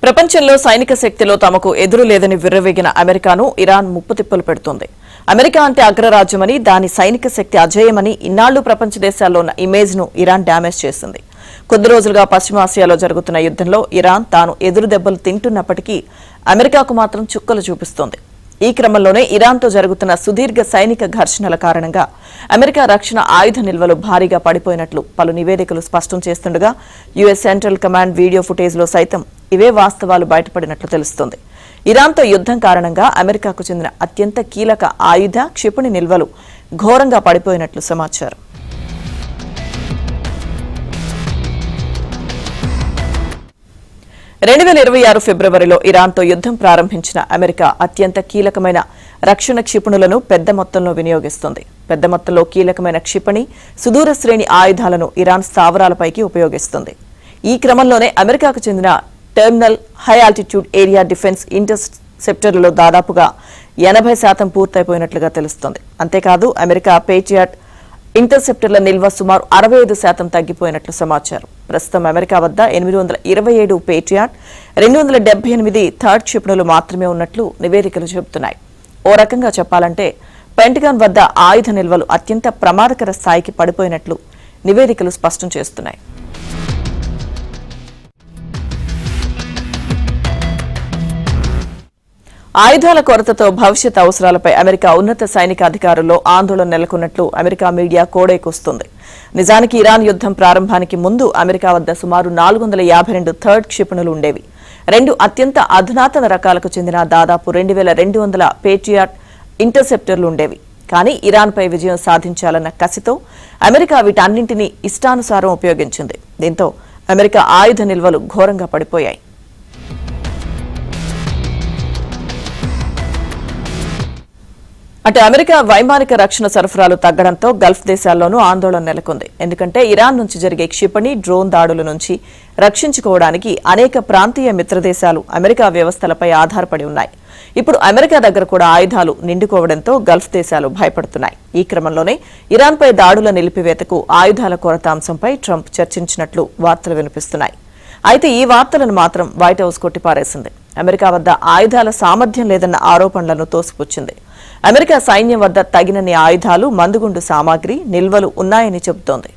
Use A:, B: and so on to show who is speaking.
A: ప్రపంచంలో సైనిక శక్తిలో తమకు ఎదురు లేదని విర్రవీగిన అమెరికాను ఇరాన్ ముప్పుతిప్పలు పెడుతోంది. అమెరికా అంటే అగ్రరాజ్యమని, దాని సైనిక శక్తి అజేయమని ఇన్నాళ్లు ప్రపంచ దేశాల్లో ఉన్న ఇమేజ్ ను ఇరాన్ డ్యామేజ్ చేసింది. కొద్ది రోజులుగా పశ్చిమాసియాలో జరుగుతున్న యుద్ధంలో ఇరాన్ తాను ఎదురు దెబ్బలు తింటున్నప్పటికీ అమెరికాకు మాత్రం చుక్కలు చూపిస్తోంది. ఈ క్రమంలోనే ఇరాన్తో జరుగుతున్న సుదీర్ఘ సైనిక ఘర్షణల కారణంగా అమెరికా రక్షణ ఆయుధ నిల్వలు భారీగా పడిపోయినట్లు పలు నివేదికలు స్పష్టం చేస్తుండగా యుఎస్ సెంట్రల్ కమాండ్ వీడియో ఫుటేజ్లో సైతం ఇవే వాస్తవాలు బయటపడినట్లు తెలుస్తోంది. ఇరాన్తో యుద్ధం కారణంగా అమెరికాకు చెందిన అత్యంత కీలక ఆయుధ క్షిపణి నిల్వలు ఘోరంగా పడిపోయినట్లు సమాచారం. ఫిబ్రవరిలో ఇరాన్తో యుద్ధం ప్రారంభించిన అమెరికా అత్యంత కీలకమైన రక్షణ క్షిపణులను పెద్ద మొత్తంలో వినియోగిస్తుంది. పెద్ద మొత్తంలో కీలకమైన క్షిపణి, సుదూర శ్రేణి ఆయుధాలను ఇరాన్ స్థావరాలపైకి ఉపయోగిస్తుంది. ఈ క్రమంలోనే అమెరికాకు చెందిన terminal high altitude area defence ఇంటర్సెప్టర్లలో దాదాపుగా 80% పూర్తయిపోయినట్లుగా తెలుస్తోంది. అంతేకాదు అమెరికా పేట్రియాట్ ఇంటర్సెప్టర్ల నిల్వ సుమారు 65% తగ్గిపోయినట్లు సమాచారం. ప్రస్తుతం అమెరికా వద్ద 827 పేట్రియాట్, 278 థర్డ్ క్షిపణులు మాత్రమే ఉన్నట్లు నివేదికలు చెబుతున్నాయి. ఓ రకంగా చెప్పాలంటే పెంటగాన్ వద్ద ఆయుధ నిల్వలు అత్యంత ప్రమాదకర స్థాయికి పడిపోయినట్లు నివేదికలు స్పష్టం చేస్తున్నాయి. ఆయుధాల కొరతతో భవిష్యత్ అవసరాలపై అమెరికా ఉన్నత సైనిక అధికారుల్లో ఆందోళన నెలకొన్నట్లు అమెరికా మీడియా కోడైకొస్తుంది. నిజానికి ఇరాన్ యుద్ధం ప్రారంభానికి ముందు అమెరికా వద్ద సుమారు 452 థర్డ్ క్షిపణులు ఉండేవి. 2 అత్యంత అధునాతన రకాలకు చెందిన దాదాపు 2200 పేట్రియాట్ ఇంటర్సెప్టర్లు ఉండేవి. కానీ ఇరాన్పై విజయం సాధించాలన్న కసితో అమెరికా వీటన్నింటినీ ఇష్టానుసారం ఉపయోగించింది. దీంతో అమెరికా ఆయుధ నిల్వలు ఘోరంగా పడిపోయాయి. అటు అమెరికా వైమానిక రక్షణ సరఫరాలు తగ్గడంతో గల్ఫ్ దేశాల్లోనూ ఆందోళన నెలకొంది. ఎందుకంటే ఇరాన్ నుంచి జరిగే క్షిపణి, డ్రోన్ దాడుల నుంచి రక్షించుకోవడానికి అనేక ప్రాంతీయ మిత్రదేశాలు అమెరికా వ్యవస్థలపై ఆధారపడి ఉన్నాయి. ఇప్పుడు అమెరికా దగ్గర కూడా ఆయుధాలు నిండుకోవడంతో గల్ఫ్ దేశాలు భయపడుతున్నాయి. ఈ క్రమంలోనే ఇరాన్పై దాడుల నిలిపివేతకు ఆయుధాల కొరత అంశంపై ట్రంప్ చర్చించినట్లు వార్తలు వినిపిస్తున్నాయి. అయితే ఈ వార్తలను మాత్రం వైట్ హౌస్ కొట్టిపారేసింది. అమెరికా వద్ద ఆయుధాల సామర్థ్యం లేదన్న ఆరోపణలను తోసిపుచ్చింది. అమెరికా సైన్యం వద్ద తగినన్ని ఆయుధాలు, మందుగుండు సామాగ్రి నిల్వలు ఉన్నాయని చెబుతోంది.